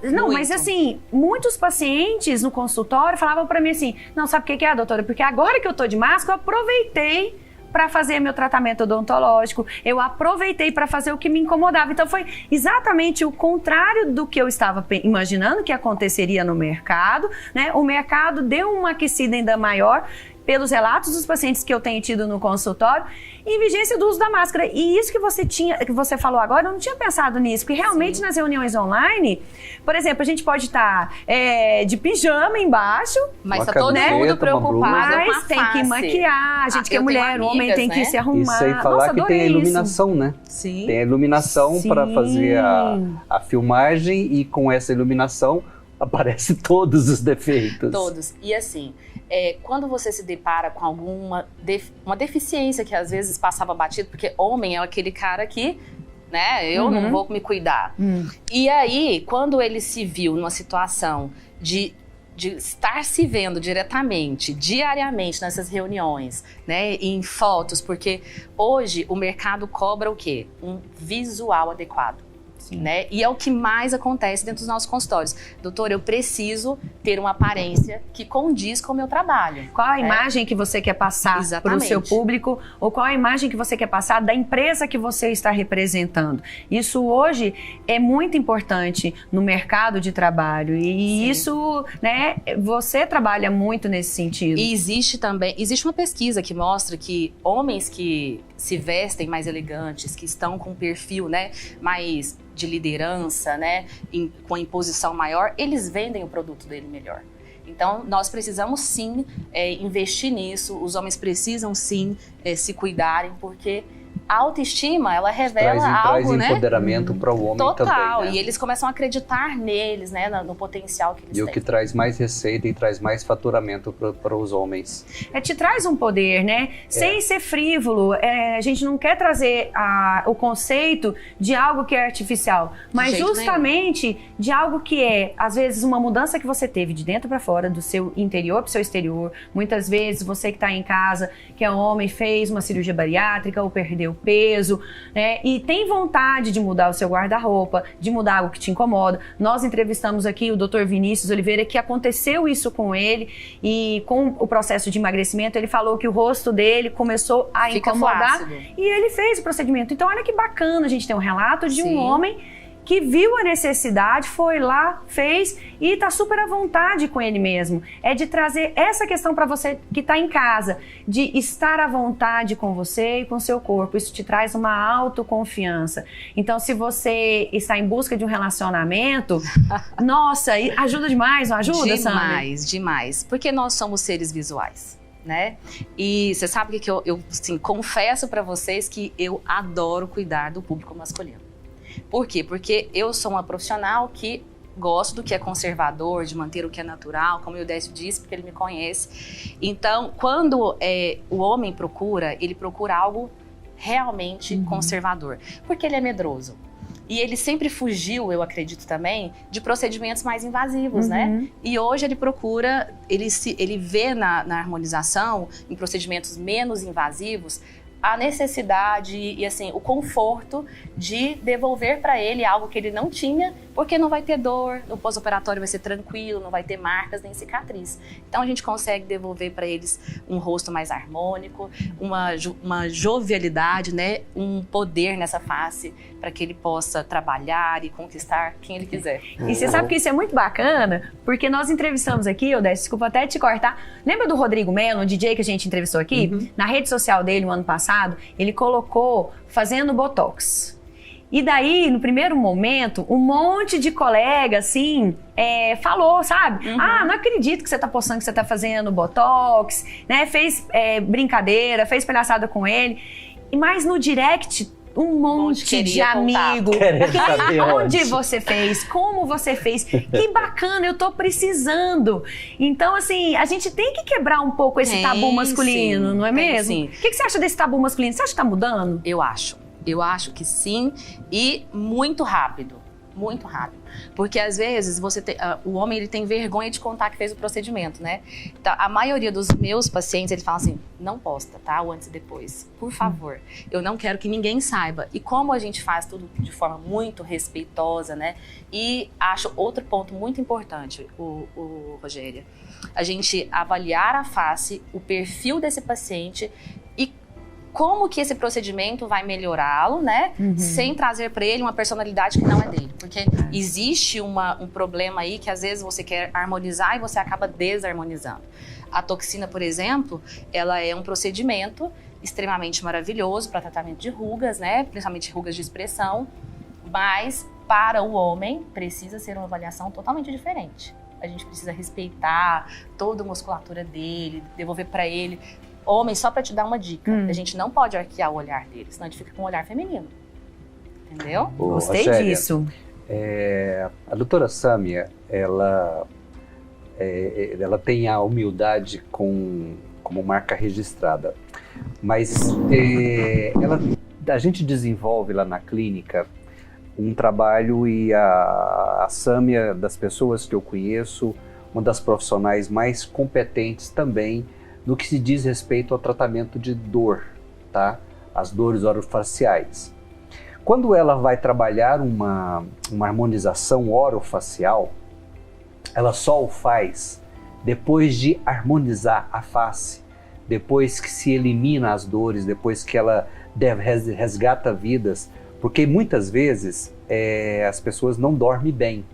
Não, mas assim, muitos pacientes no consultório falavam para mim assim, não, sabe o que é, doutora? Porque agora que eu tô de máscara, eu aproveitei para fazer meu tratamento odontológico, eu aproveitei para fazer o que me incomodava. Então foi exatamente o contrário do que eu estava imaginando que aconteceria no mercado, né? O mercado deu uma aquecida ainda maior pelos relatos dos pacientes que eu tenho tido no consultório, em vigência do uso da máscara. E isso que você falou agora, eu não tinha pensado nisso, porque realmente nas reuniões online, por exemplo, a gente pode estar de pijama embaixo, mas tá todo mundo preocupado mas tem que maquiar, a gente que é mulher, o homem tem que se arrumar. E sem falar que tem a iluminação, né? Sim. Tem a iluminação para fazer a filmagem, e com essa iluminação aparecem todos os defeitos. Todos. E assim, quando você se depara com uma deficiência que às vezes passava batido, porque homem é aquele cara que, né, eu não vou me cuidar. E aí, quando ele se viu numa situação de estar se vendo diretamente, diariamente nessas reuniões, né, em fotos, porque hoje o mercado cobra o quê? Um visual adequado. Né? E é o que mais acontece dentro dos nossos consultórios. Doutor, eu preciso ter uma aparência que condiz com o meu trabalho. Qual a imagem que você quer passar para o seu público, ou qual a imagem que você quer passar da empresa que você está representando? Isso hoje é muito importante no mercado de trabalho, e isso, né, você trabalha muito nesse sentido. E existe uma pesquisa que mostra que homens que se vestem mais elegantes, que estão com um perfil, né, mais de liderança, né, com imposição maior, eles vendem o produto dele melhor. Então, nós precisamos sim investir nisso, os homens precisam sim se cuidarem, porque a autoestima, ela revela algo, traz né? empoderamento para o homem total, também, né? E eles começam a acreditar neles, né, no potencial que eles têm. E o que traz mais receita e traz mais faturamento para os homens. Te traz um poder, né? Sem ser frívolo. A gente não quer trazer o conceito de algo que é artificial, mas justamente de algo que é, às vezes, uma mudança que você teve de dentro para fora, do seu interior para o seu exterior. Muitas vezes, você que está em casa, que é homem, fez uma cirurgia bariátrica ou perdeu peso, né? E tem vontade de mudar o seu guarda-roupa, de mudar algo que te incomoda. Nós entrevistamos aqui o Dr. Vinícius Oliveira, que aconteceu isso com ele, e com o processo de emagrecimento, ele falou que o rosto dele começou a incomodar, flácido. E ele fez o procedimento. Então, olha que bacana a gente ter um relato de um homem que viu a necessidade, foi lá, fez e está super à vontade com ele mesmo. É de trazer essa questão para você que está em casa, de estar à vontade com você e com seu corpo. Isso te traz uma autoconfiança. Então, se você está em busca de um relacionamento, nossa, ajuda demais, não ajuda, Sandra? Demais, demais. Porque nós somos seres visuais, né? E você sabe que eu assim, confesso para vocês que eu adoro cuidar do público masculino. Por quê? Porque eu sou uma profissional que gosto do que é conservador, de manter o que é natural, como o Décio disse, porque ele me conhece. Então, quando o homem procura, ele procura algo realmente conservador, porque ele é medroso. E ele sempre fugiu, eu acredito também, de procedimentos mais invasivos, né? E hoje ele procura, ele vê na harmonização, em procedimentos menos invasivos, a necessidade e assim, o conforto de devolver para ele algo que ele não tinha, porque não vai ter dor, no pós-operatório vai ser tranquilo, não vai ter marcas nem cicatriz. Então a gente consegue devolver para eles um rosto mais harmônico, uma jovialidade, né? Um poder nessa face para que ele possa trabalhar e conquistar quem ele quiser. E você sabe que isso é muito bacana, porque nós entrevistamos aqui, Odete, desculpa até te cortar, lembra do Rodrigo Melo, o DJ que a gente entrevistou aqui? Na rede social dele, no ano passado, ele colocou fazendo botox. E daí, no primeiro momento, um monte de colega, assim, falou, sabe? Ah, não acredito que você tá postando que você tá fazendo botox, né? Fez brincadeira, fez palhaçada com ele. Mas no direct, um monte de amigo. Onde você fez? Como você fez? Que bacana, eu tô precisando. Então, assim, a gente tem que quebrar um pouco esse tabu masculino, não é mesmo? Sim. O que você acha desse tabu masculino? Você acha que tá mudando? Eu acho que sim, e muito rápido. Muito rápido. Porque às vezes o homem ele tem vergonha de contar que fez o procedimento, né? Então, a maioria dos meus pacientes, ele fala assim, não posta, tá? O antes e depois. Por favor. Eu não quero que ninguém saiba. E como a gente faz tudo de forma muito respeitosa, né? E acho outro ponto muito importante, Rogéria. A gente avaliar a face, o perfil desse paciente e como que esse procedimento vai melhorá-lo, né? Sem trazer para ele uma personalidade que não é dele. Porque existe um problema aí que às vezes você quer harmonizar e você acaba desarmonizando. A toxina, por exemplo, ela é um procedimento extremamente maravilhoso para tratamento de rugas, né? Principalmente rugas de expressão, mas para o homem precisa ser uma avaliação totalmente diferente. A gente precisa respeitar toda a musculatura dele, devolver para ele. Homem, só para te dar uma dica, a gente não pode arquear o olhar dele, senão a gente fica com um olhar feminino. Entendeu? Gostei Rogéria, disso. A doutora Sâmia, ela tem a humildade como marca registrada, mas a gente desenvolve lá na clínica um trabalho e a Sâmia, das pessoas que eu conheço, uma das profissionais mais competentes também no que se diz respeito ao tratamento de dor, tá? As dores orofaciais. Quando ela vai trabalhar uma harmonização orofacial, ela só o faz depois de harmonizar a face, depois que se elimina as dores, depois que ela resgata vidas, porque muitas vezes as pessoas não dormem bem.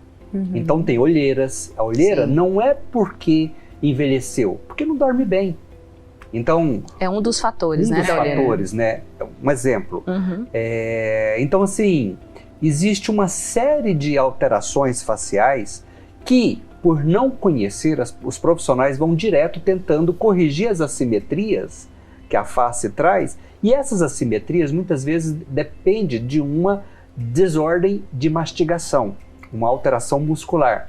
Então tem olheiras. A olheira não é porque envelheceu, porque não dorme bem. Então é um dos fatores, né? Um exemplo. Então assim, existe uma série de alterações faciais que, por não conhecer, os profissionais vão direto tentando corrigir as assimetrias que a face traz, e essas assimetrias muitas vezes dependem de uma desordem de mastigação, uma alteração muscular.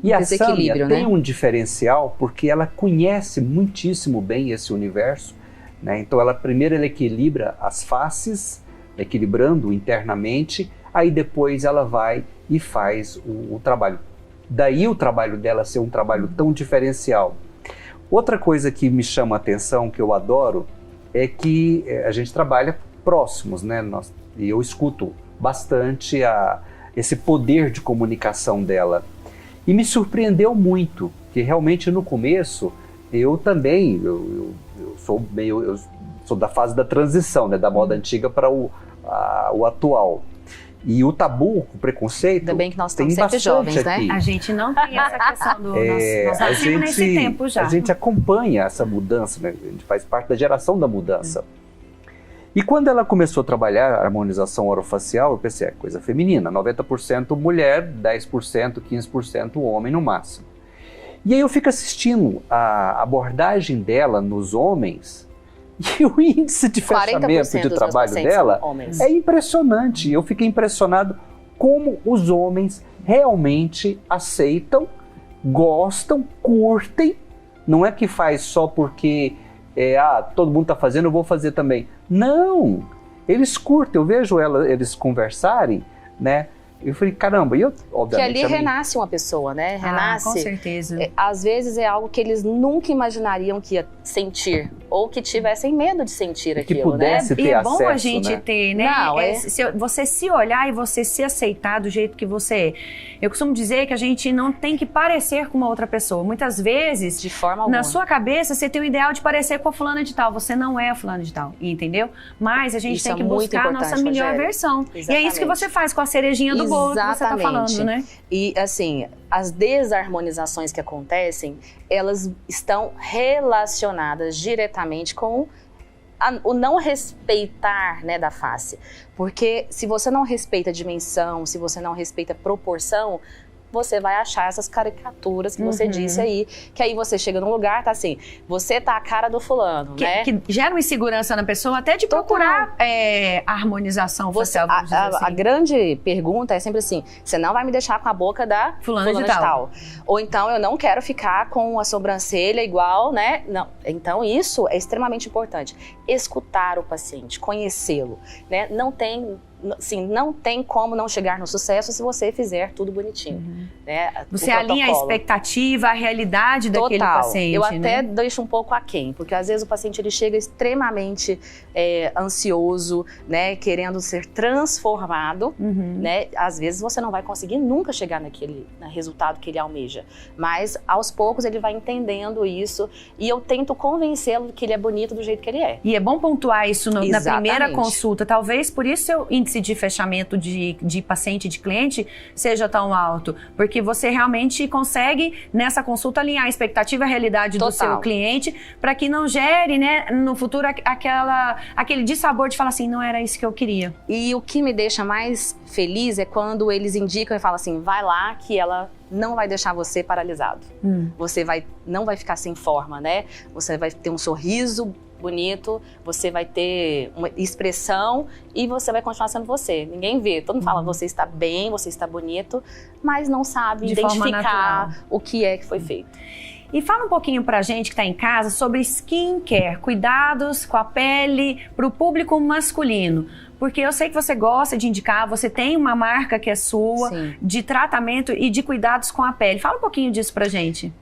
E a Sâmia tem um diferencial porque ela conhece muitíssimo bem esse universo, né? Então primeiro ela equilibra as faces, equilibrando internamente, aí depois ela vai e faz o trabalho. Daí o trabalho dela ser um trabalho tão diferencial. Outra coisa que me chama a atenção, que eu adoro, é que a gente trabalha próximos, né? E eu escuto bastante esse poder de comunicação dela. E me surpreendeu muito, que realmente no começo, eu também, eu sou da fase da transição, né? Da moda antiga para o atual. E o tabu, o preconceito, ainda bem que nós estamos sempre jovens, aqui. Né? A gente não tem essa questão do... nós nascemos nesse tempo já. A gente acompanha essa mudança, né? A gente faz parte da geração da mudança. E quando ela começou a trabalhar a harmonização orofacial, eu pensei, é coisa feminina, 90% mulher, 10%, 15% homem no máximo. E aí eu fico assistindo a abordagem dela nos homens, e o índice de fechamento de trabalho dela é impressionante. Eu fiquei impressionado como os homens realmente aceitam, gostam, curtem. Não é que faz só porque todo mundo está fazendo, eu vou fazer também. Não! Eles curtem, eu vejo eles conversarem, né? Eu falei, caramba, e eu, obviamente... Que ali renasce uma pessoa, né? Renasce. Com certeza. Às vezes é algo que eles nunca imaginariam que ia sentir, ou que tivessem medo de sentir aquilo, que pudesse, né? ter e é acesso, bom a gente ter, né? Não, você se olhar e você se aceitar do jeito que você é. Eu costumo dizer que a gente não tem que parecer com uma outra pessoa. Muitas vezes, de forma alguma, na sua cabeça, você tem o ideal de parecer com a fulana de tal. Você não é a fulana de tal, entendeu? Mas a gente tem que buscar a nossa melhor versão. Exatamente. E é isso que você faz com a cerejinha do bolo que você tá falando, né? E assim, as desarmonizações que acontecem, elas estão relacionadas diretamente com o não respeitar, né, da face. Porque se você não respeita a dimensão, se você não respeita a proporção, você vai achar essas caricaturas que você disse aí, que aí você chega num lugar, tá assim, você tá a cara do fulano, né? Que gera uma insegurança na pessoa até de procurar a harmonização facial, vamos dizer assim. A grande pergunta é sempre assim, você não vai me deixar com a boca da fulana de tal. Ou então, eu não quero ficar com a sobrancelha igual, né? Não. Então, isso é extremamente importante. Escutar o paciente, conhecê-lo, né? Não tem assim, não tem como não chegar no sucesso se você fizer tudo bonitinho. Né? Você alinha a expectativa, a realidade daquele paciente. Eu até deixo um pouco aquém, porque às vezes o paciente ele chega extremamente ansioso, né, querendo ser transformado, né? Às vezes você não vai conseguir nunca chegar naquele resultado que ele almeja, mas aos poucos ele vai entendendo isso e eu tento convencê-lo que ele é bonito do jeito que ele é. E é bom pontuar isso na primeira consulta, talvez por isso seu índice de fechamento de paciente e de cliente seja tão alto, porque você realmente consegue nessa consulta alinhar a expectativa e a realidade do seu cliente para que não gere, né, no futuro aquele dissabor de falar assim, não era isso que eu queria. E o que me deixa mais feliz é quando eles indicam e falam assim, vai lá que ela não vai deixar você paralisado. Você não vai ficar sem forma, né? Você vai ter um sorriso bonito, você vai ter uma expressão e você vai continuar sendo você. Ninguém vê, todo mundo fala, você está bem, você está bonito, mas não sabe identificar o que é que foi feito. E fala um pouquinho pra gente que tá em casa sobre skincare, cuidados com a pele pro público masculino. Porque eu sei que você gosta de indicar, você tem uma marca que é sua, de tratamento e de cuidados com a pele. Fala um pouquinho disso pra gente.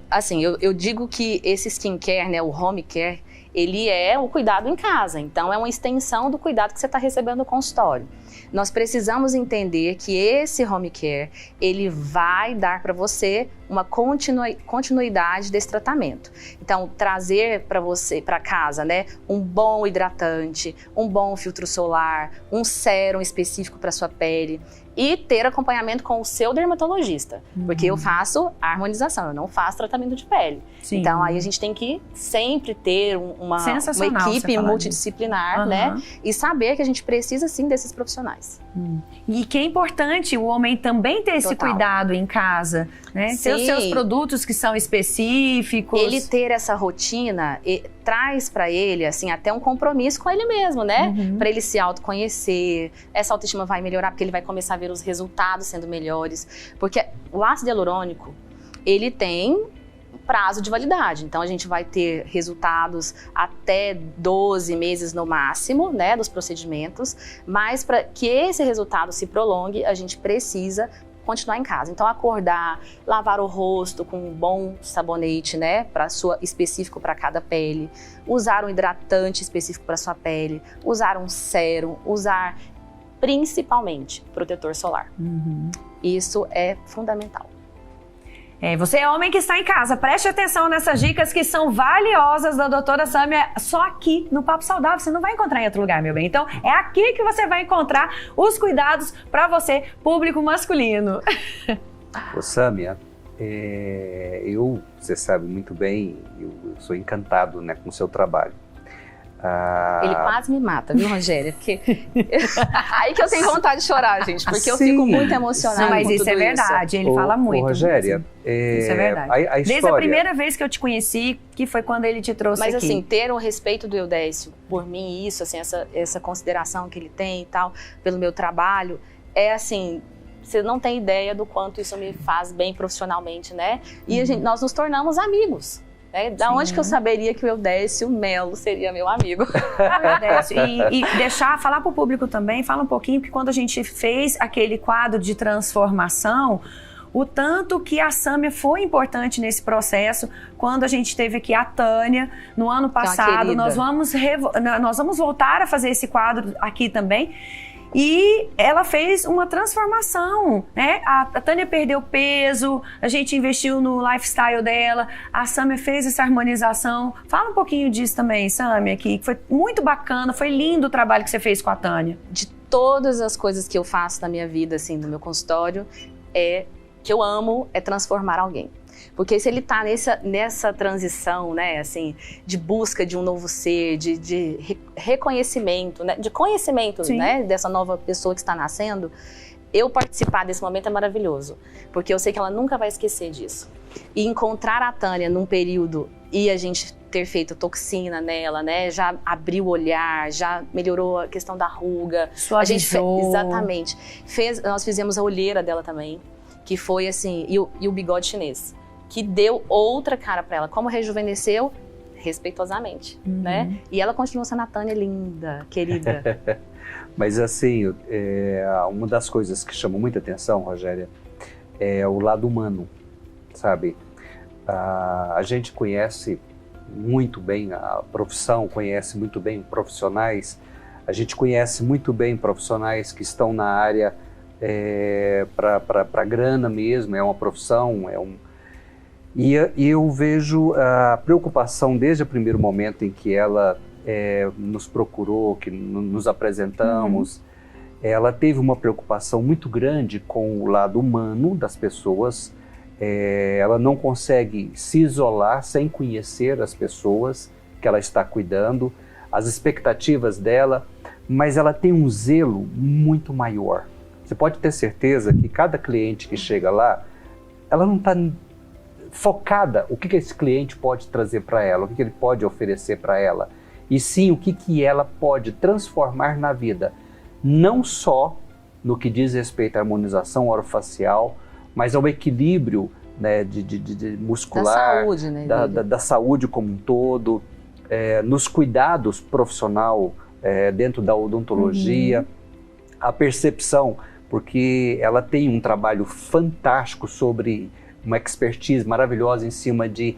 Assim, eu digo que esse skincare, né, o home care, ele é o cuidado em casa, então é uma extensão do cuidado que você está recebendo no consultório. Nós precisamos entender que esse home care, ele vai dar para você uma continuidade desse tratamento. Então, trazer para você, para casa, né, um bom hidratante, um bom filtro solar, um sérum específico para sua pele e ter acompanhamento com o seu dermatologista, porque eu faço harmonização, eu não faço tratamento de pele. Então, aí a gente tem que sempre ter uma equipe multidisciplinar, né, e saber que a gente precisa sim desses profissionais. E que é importante o homem também ter esse cuidado em casa, né? Ter os seus produtos que são específicos. Ele ter essa rotina traz para ele, assim, até um compromisso com ele mesmo, né? Para ele se autoconhecer, essa autoestima vai melhorar porque ele vai começar a ver os resultados sendo melhores. Porque o ácido hialurônico, ele tem prazo de validade. Então, a gente vai ter resultados até 12 meses no máximo, né, dos procedimentos. Mas para que esse resultado se prolongue, a gente precisa continuar em casa. Então, acordar, lavar o rosto com um bom sabonete, né, específico para cada pele, usar um hidratante específico para sua pele, usar um sérum, usar principalmente protetor solar. Isso é fundamental. Você é homem que está em casa, preste atenção nessas dicas que são valiosas da doutora Sâmia, só aqui no Papo Saudável, você não vai encontrar em outro lugar, meu bem. Então, é aqui que você vai encontrar os cuidados para você, público masculino. Ô Sâmia, você sabe muito bem, eu sou encantado, né, com o seu trabalho. Ele quase me mata, viu, Rogéria? Porque aí que eu tenho vontade de chorar, gente, porque eu fico muito emocionada. Mas isso é verdade, ele fala muito. Rogéria, isso é verdade. A história... Desde a primeira vez que eu te conheci, que foi quando ele te trouxe aqui. Mas assim, ter o respeito do Eudécio por mim, isso, assim, essa consideração que ele tem e tal, pelo meu trabalho, é assim... Você não tem ideia do quanto isso me faz bem profissionalmente, né? E nós nos tornamos amigos. Da onde que eu saberia que o Eudécio Melo seria meu amigo? Eudécio, e falar para o público também, fala um pouquinho, que quando a gente fez aquele quadro de transformação, o tanto que a Sâmia foi importante nesse processo, quando a gente teve aqui a Tânia, no ano passado, nós vamos voltar a fazer esse quadro aqui também. E ela fez uma transformação, né? A Tânia perdeu peso, a gente investiu no lifestyle dela, a Sâmia fez essa harmonização. Fala um pouquinho disso também, Sâmia, que foi muito bacana, foi lindo o trabalho que você fez com a Tânia. De todas as coisas que eu faço na minha vida, assim, no meu consultório, que eu amo é transformar alguém. Porque se ele está nessa transição, né, assim, de busca de um novo ser, de reconhecimento, né, de conhecimento, né, dessa nova pessoa que está nascendo, eu participar desse momento é maravilhoso. Porque eu sei que ela nunca vai esquecer disso. E encontrar a Tânia num período e a gente ter feito toxina nela, né, já abriu o olhar, já melhorou a questão da ruga. Suavizou. Exatamente. Nós fizemos a olheira dela também, que foi assim, e o bigode chinês, que deu outra cara para ela. Como rejuvenesceu, respeitosamente, né? E ela continua sendo a Tânia linda, querida. Mas assim, uma das coisas que chama muita atenção, Rogéria, é o lado humano, sabe? A gente conhece muito bem a profissão, conhece muito bem profissionais, a gente conhece muito bem profissionais que estão na área para grana mesmo, é uma profissão, E eu vejo a preocupação desde o primeiro momento em que ela nos procurou, que nos apresentamos. Ela teve uma preocupação muito grande com o lado humano das pessoas. Ela não consegue se isolar sem conhecer as pessoas que ela está cuidando, as expectativas dela, mas ela tem um zelo muito maior. Você pode ter certeza que cada cliente que chega lá, ela não está focada o que esse cliente pode trazer para ela, o que ele pode oferecer para ela, e sim o que ela pode transformar na vida, não só no que diz respeito à harmonização orofacial, mas ao equilíbrio, né, de muscular, da saúde, né, da saúde como um todo, nos cuidados profissional dentro da odontologia, a percepção, porque ela tem um trabalho fantástico sobre uma expertise maravilhosa em cima de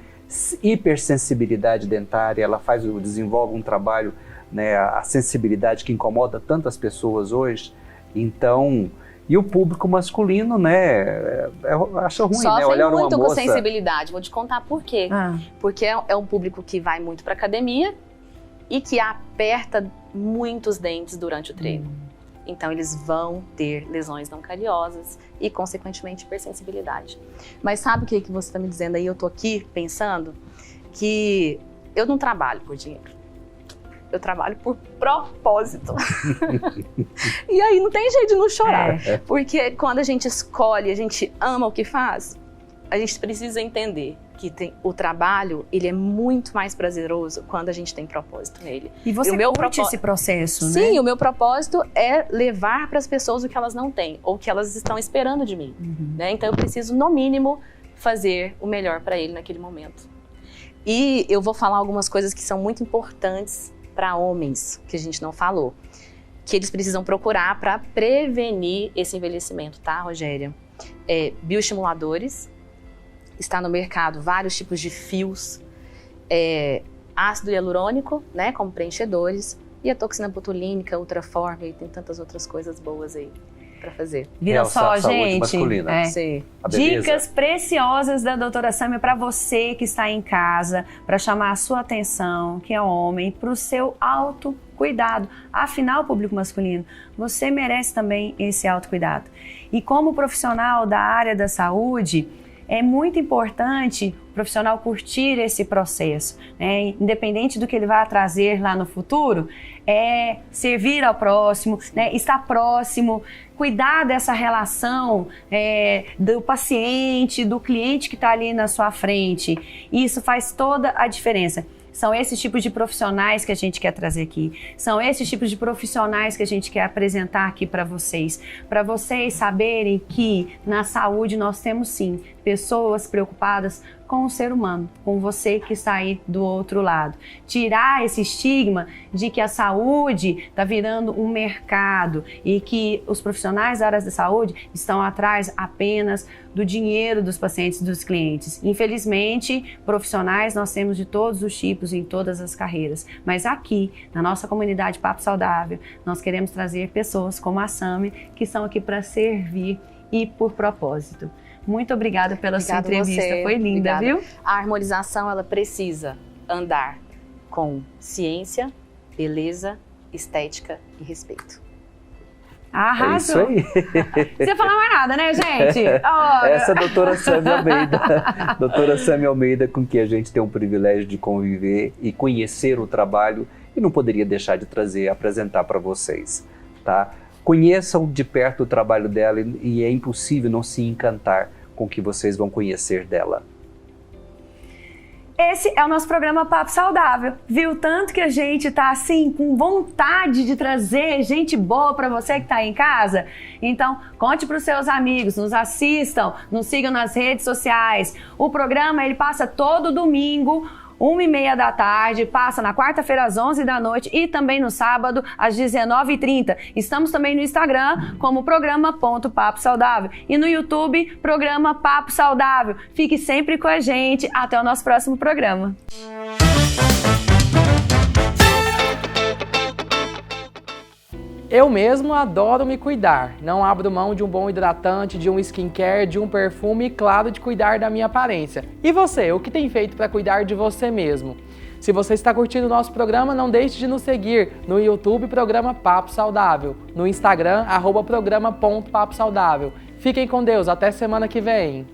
hipersensibilidade dentária. Ela desenvolve um trabalho, né, a sensibilidade que incomoda tantas pessoas hoje. Então, e o público masculino, né, acha ruim, sofre, né, olhar uma muito moça... com sensibilidade. Vou te contar por quê. Porque é um público que vai muito para academia e que aperta muitos dentes durante o treino. Então, eles vão ter lesões não cariosas e, consequentemente, hipersensibilidade. Mas sabe o que você está me dizendo aí? Eu tô aqui pensando que eu não trabalho por dinheiro. Eu trabalho por propósito. E aí não tem jeito de não chorar. Porque quando a gente escolhe, a gente ama o que faz, a gente precisa entender que o trabalho, ele é muito mais prazeroso quando a gente tem propósito nele. E você curte esse processo, né? Sim, o meu propósito é levar para as pessoas o que elas não têm, ou o que elas estão esperando de mim. Né? Então eu preciso, no mínimo, fazer o melhor para ele naquele momento. E eu vou falar algumas coisas que são muito importantes para homens, que a gente não falou, que eles precisam procurar para prevenir esse envelhecimento, tá, Rogéria? Bioestimuladores. Está no mercado vários tipos de fios, ácido hialurônico, né, como preenchedores, e a toxina botulínica, Ultraform, e tem tantas outras coisas boas aí para fazer. Viram só, gente? Sim. Dicas preciosas da doutora Sâmia para você que está em casa, para chamar a sua atenção, que é homem, para o seu autocuidado. Afinal, público masculino, você merece também esse autocuidado. E como profissional da área da saúde, é muito importante o profissional curtir esse processo, né? Independente do que ele vai trazer lá no futuro, servir ao próximo, né? Estar próximo, cuidar dessa relação do paciente, do cliente que está ali na sua frente. Isso faz toda a diferença. São esses tipos de profissionais que a gente quer trazer aqui. São esses tipos de profissionais que a gente quer apresentar aqui para vocês saberem que na saúde nós temos sim pessoas preocupadas com o ser humano, com você que está aí do outro lado. Tirar esse estigma de que a saúde está virando um mercado e que os profissionais da área da saúde estão atrás apenas do dinheiro dos pacientes e dos clientes. Infelizmente, profissionais nós temos de todos os tipos em todas as carreiras, mas aqui, na nossa comunidade Papo Saudável, nós queremos trazer pessoas como a Sâmia, que estão aqui para servir e por propósito. Muito obrigada pela sua entrevista, foi linda, viu? A harmonização, ela precisa andar com ciência, beleza, estética e respeito. Arrasou! É isso aí. Não precisa falar mais nada, né, gente? Essa é a doutora Sâmia Almeida. Doutora Sâmia Almeida, com quem a gente tem o privilégio de conviver e conhecer o trabalho, e não poderia deixar de apresentar para vocês, tá? Conheçam de perto o trabalho dela e é impossível não se encantar com o que vocês vão conhecer dela. Esse é o nosso programa Papo Saudável. Viu tanto que a gente tá assim com vontade de trazer gente boa para você que tá aí em casa? Então, conte para os seus amigos, nos assistam, nos sigam nas redes sociais. O programa ele passa todo domingo, 1h30 da tarde, passa na quarta-feira às 11 da noite e também no sábado às 19h30. Estamos também no Instagram como programa.papo saudável e no YouTube, programa Papo Saudável. Fique sempre com a gente. Até o nosso próximo programa. Eu mesmo adoro me cuidar. Não abro mão de um bom hidratante, de um skincare, de um perfume e, claro, de cuidar da minha aparência. E você, o que tem feito para cuidar de você mesmo? Se você está curtindo o nosso programa, não deixe de nos seguir no YouTube, Programa Papo Saudável, no Instagram, @programa.papo saudável. Fiquem com Deus, até semana que vem.